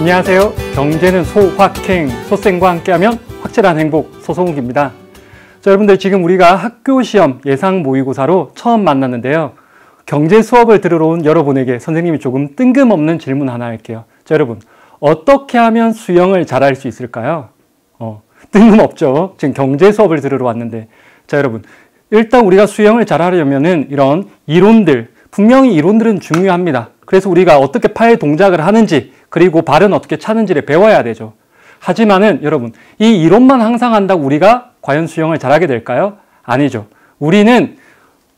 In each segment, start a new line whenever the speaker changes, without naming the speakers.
안녕하세요. 경제는 소확행, 소생과 함께하면 확실한 행복, 소송욱입니다. 자, 여러분들 지금 우리가 학교 시험 예상 모의고사로 처음 만났는데요. 경제 수업을 들으러 온 여러분에게 선생님이 조금 뜬금없는 질문 하나 할게요. 자, 여러분 어떻게 하면 수영을 잘할 수 있을까요? 뜬금없죠. 지금 경제 수업을 들으러 왔는데. 자, 여러분 일단 우리가 수영을 잘하려면은 이런 이론들, 분명히 이론들은 중요합니다. 그래서 우리가 어떻게 팔 동작을 하는지, 그리고 발은 어떻게 차는지를 배워야 되죠. 하지만은 여러분 이 이론만 항상 한다고 우리가 과연 수영을 잘하게 될까요? 아니죠. 우리는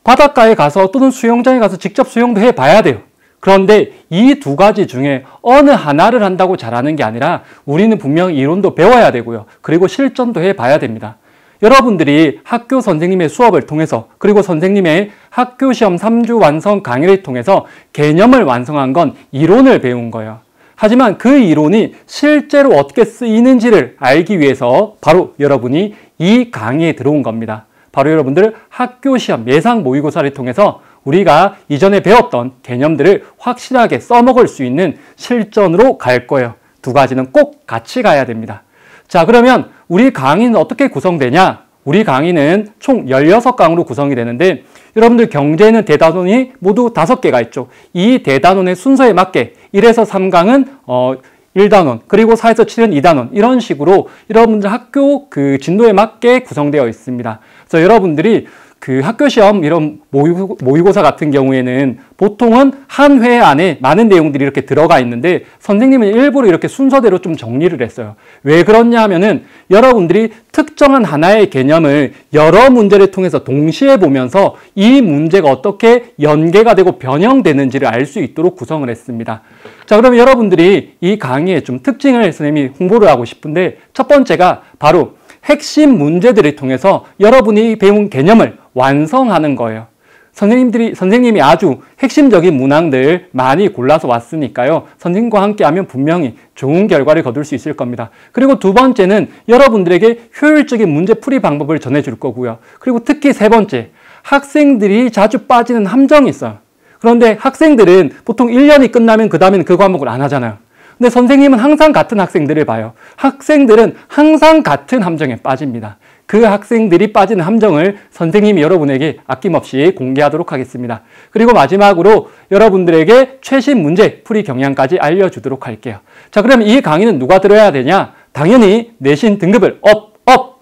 바닷가에 가서 또는 수영장에 가서 직접 수영도 해봐야 돼요. 그런데 이 두 가지 중에 어느 하나를 한다고 잘하는 게 아니라 우리는 분명히 이론도 배워야 되고요. 그리고 실전도 해봐야 됩니다. 여러분들이 학교 선생님의 수업을 통해서, 그리고 선생님의 학교 시험 3주 완성 강의를 통해서 개념을 완성한 건 이론을 배운 거예요. 하지만 그 이론이 실제로 어떻게 쓰이는지를 알기 위해서 바로 여러분이 이 강의에 들어온 겁니다. 바로 여러분들 학교 시험 예상 모의고사를 통해서 우리가 이전에 배웠던 개념들을 확실하게 써먹을 수 있는 실전으로 갈 거예요. 두 가지는 꼭 같이 가야 됩니다. 자, 그러면 우리 강의는 어떻게 구성되냐? 우리 강의는 총 16강으로 구성이 되는데, 여러분들 경제는 대단원이 모두 5개가 있죠. 이 대단원의 순서에 맞게 1에서 3강은 1단원, 그리고 4에서 7은 2단원, 이런 식으로 여러분들 학교 그 진도에 맞게 구성되어 있습니다. 그래서 여러분들이 그 학교 시험 이런 모의고사 같은 경우에는 보통은 한 회 안에 많은 내용들이 이렇게 들어가 있는데, 선생님은 일부러 이렇게 순서대로 좀 정리를 했어요. 왜 그렇냐 하면은 여러분들이 특정한 하나의 개념을 여러 문제를 통해서 동시에 보면서 이 문제가 어떻게 연계가 되고 변형되는지를 알 수 있도록 구성을 했습니다. 자, 그러면 여러분들이 이 강의의 좀 특징을 선생님이 홍보를 하고 싶은데, 첫 번째가 바로 핵심 문제들을 통해서 여러분이 배운 개념을 완성하는 거예요. 선생님이 아주 핵심적인 문항들 많이 골라서 왔으니까요. 선생님과 함께 하면 분명히 좋은 결과를 거둘 수 있을 겁니다. 그리고 두 번째는 여러분들에게 효율적인 문제 풀이 방법을 전해줄 거고요. 그리고 특히 세 번째, 학생들이 자주 빠지는 함정이 있어요. 그런데 학생들은 보통 1년이 끝나면 그 다음에는 그 과목을 안 하잖아요. 근데 선생님은 항상 같은 학생들을 봐요. 학생들은 항상 같은 함정에 빠집니다. 그 학생들이 빠지는 함정을 선생님이 여러분에게 아낌없이 공개하도록 하겠습니다. 그리고 마지막으로 여러분들에게 최신 문제 풀이 경향까지 알려주도록 할게요. 자, 그럼 이 강의는 누가 들어야 되냐? 당연히 내신 등급을 업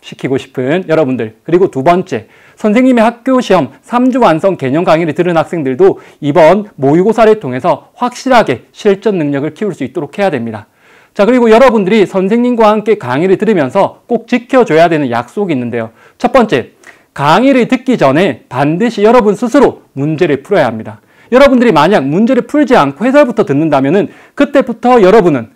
시키고 싶은 여러분들, 그리고 두 번째, 선생님의 학교 시험 3주 완성 개념 강의를 들은 학생들도 이번 모의고사를 통해서 확실하게 실전 능력을 키울 수 있도록 해야 됩니다. 자, 그리고 여러분들이 선생님과 함께 강의를 들으면서 꼭 지켜줘야 되는 약속이 있는데요. 첫 번째, 강의를 듣기 전에 반드시 여러분 스스로 문제를 풀어야 합니다. 여러분들이 만약 문제를 풀지 않고 해설부터 듣는다면은 그때부터 여러분은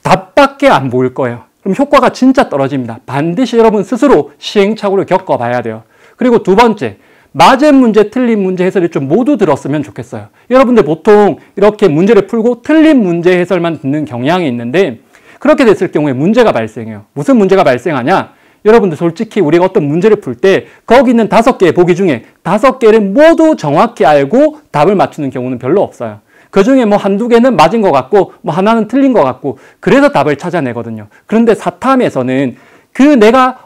답밖에 안 보일 거예요. 그럼 효과가 진짜 떨어집니다. 반드시 여러분 스스로 시행착오를 겪어봐야 돼요. 그리고 두 번째, 맞은 문제, 틀린 문제 해설을 좀 모두 들었으면 좋겠어요. 여러분들 보통 이렇게 문제를 풀고 틀린 문제 해설만 듣는 경향이 있는데, 그렇게 됐을 경우에 문제가 발생해요. 무슨 문제가 발생하냐? 여러분들 솔직히 우리가 어떤 문제를 풀 때 거기 있는 5개의 보기 중에 5개를 모두 정확히 알고 답을 맞추는 경우는 별로 없어요. 그 중에 뭐 한두 개는 맞은 것 같고 뭐 하나는 틀린 것 같고, 그래서 답을 찾아내거든요. 그런데 사탐에서는 그 내가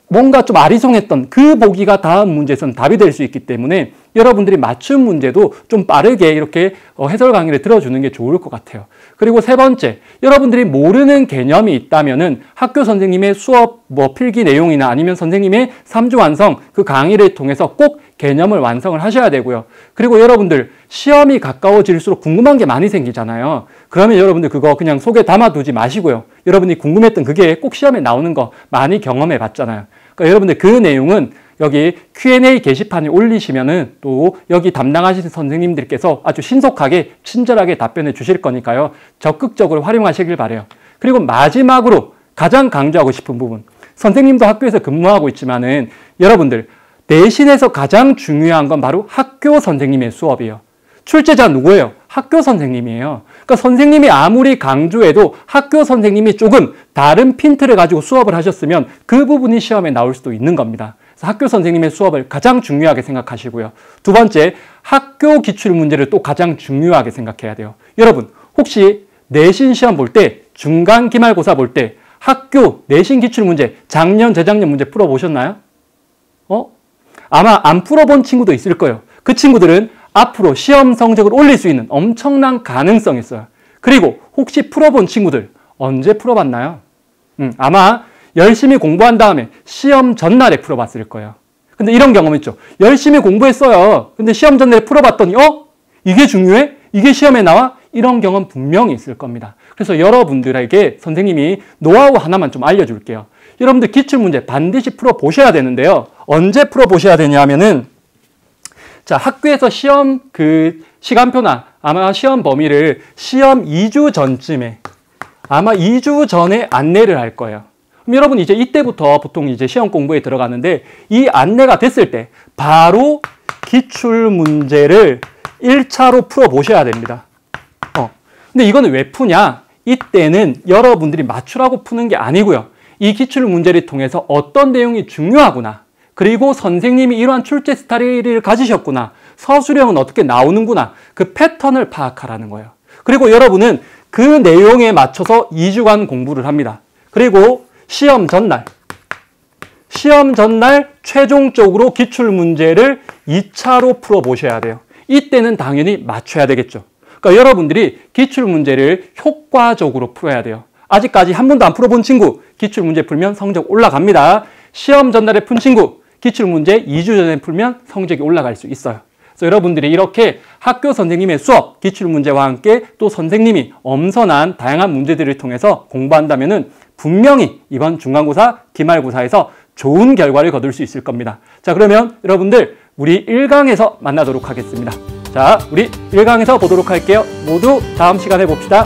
뭔가 좀 아리송했던 그 보기가 다음 문제에서는 답이 될 수 있기 때문에 여러분들이 맞춤 문제도 좀 빠르게 이렇게 해설 강의를 들어주는 게 좋을 것 같아요. 그리고 세 번째, 여러분들이 모르는 개념이 있다면은 학교 선생님의 수업 필기 내용이나 아니면 선생님의 3주 완성 그 강의를 통해서 꼭 개념을 완성을 하셔야 되고요. 그리고 여러분들 시험이 가까워질수록 궁금한 게 많이 생기잖아요. 그러면 여러분들 그거 그냥 속에 담아두지 마시고요. 여러분이 궁금했던 그게 꼭 시험에 나오는 거 많이 경험해 봤잖아요. 그러니까 여러분들 그 내용은 여기 Q&A 게시판에 올리시면은 또 여기 담당하시는 선생님들께서 아주 신속하게 친절하게 답변해 주실 거니까요. 적극적으로 활용하시길 바라요. 그리고 마지막으로 가장 강조하고 싶은 부분, 선생님도 학교에서 근무하고 있지만은 여러분들 내신에서 가장 중요한 건 바로 학교 선생님의 수업이에요. 출제자 누구예요? 학교 선생님이에요. 그러니까 선생님이 아무리 강조해도 학교 선생님이 조금 다른 핀트를 가지고 수업을 하셨으면 그 부분이 시험에 나올 수도 있는 겁니다. 그래서 학교 선생님의 수업을 가장 중요하게 생각하시고요. 두 번째, 학교 기출 문제를 또 가장 중요하게 생각해야 돼요. 여러분, 혹시 내신 시험 볼 때 중간 기말고사 볼 때 학교 내신 기출문제, 작년, 재작년 문제 풀어보셨나요? 아마 안 풀어본 친구도 있을 거예요. 그 친구들은 앞으로 시험 성적을 올릴 수 있는 엄청난 가능성이 있어요. 그리고 혹시 풀어본 친구들 언제 풀어봤나요? 아마 열심히 공부한 다음에 시험 전날에 풀어봤을 거예요. 근데 이런 경험 있죠. 열심히 공부했어요. 근데 시험 전날에 풀어봤더니 이게 중요해? 이게 시험에 나와? 이런 경험 분명히 있을 겁니다. 그래서 여러분들에게 선생님이 노하우 하나만 좀 알려줄게요. 여러분들 기출문제 반드시 풀어보셔야 되는데요. 언제 풀어보셔야 되냐 하면은 자, 학교에서 시험 시간표나 아마 시험 범위를 시험 2주 전쯤에 아마 2주 전에 안내를 할 거예요. 그럼 여러분 이제 이때부터 보통 이제 시험 공부에 들어가는데 이 안내가 됐을 때 바로 기출문제를 1차로 풀어보셔야 됩니다. 근데 이거는 왜 푸냐? 이때는 여러분들이 맞추라고 푸는 게 아니고요. 이 기출문제를 통해서 어떤 내용이 중요하구나. 그리고 선생님이 이러한 출제 스타일을 가지셨구나. 서술형은 어떻게 나오는구나. 그 패턴을 파악하라는 거예요. 그리고 여러분은 그 내용에 맞춰서 2주간 공부를 합니다. 그리고 시험 전날 최종적으로 기출문제를 2차로 풀어보셔야 돼요. 이때는 당연히 맞춰야 되겠죠. 그러니까 여러분들이 기출문제를 효과적으로 풀어야 돼요. 아직까지 한 번도 안 풀어본 친구 기출문제 풀면 성적 올라갑니다. 시험 전날에 푼 친구 기출문제 2주 전에 풀면 성적이 올라갈 수 있어요. 그래서 여러분들이 이렇게 학교 선생님의 수업, 기출문제와 함께 또 선생님이 엄선한 다양한 문제들을 통해서 공부한다면은 분명히 이번 중간고사, 기말고사에서 좋은 결과를 거둘 수 있을 겁니다. 자, 그러면 여러분들 우리 1강에서 만나도록 하겠습니다. 자, 우리 1강에서 보도록 할게요. 모두 다음 시간에 봅시다.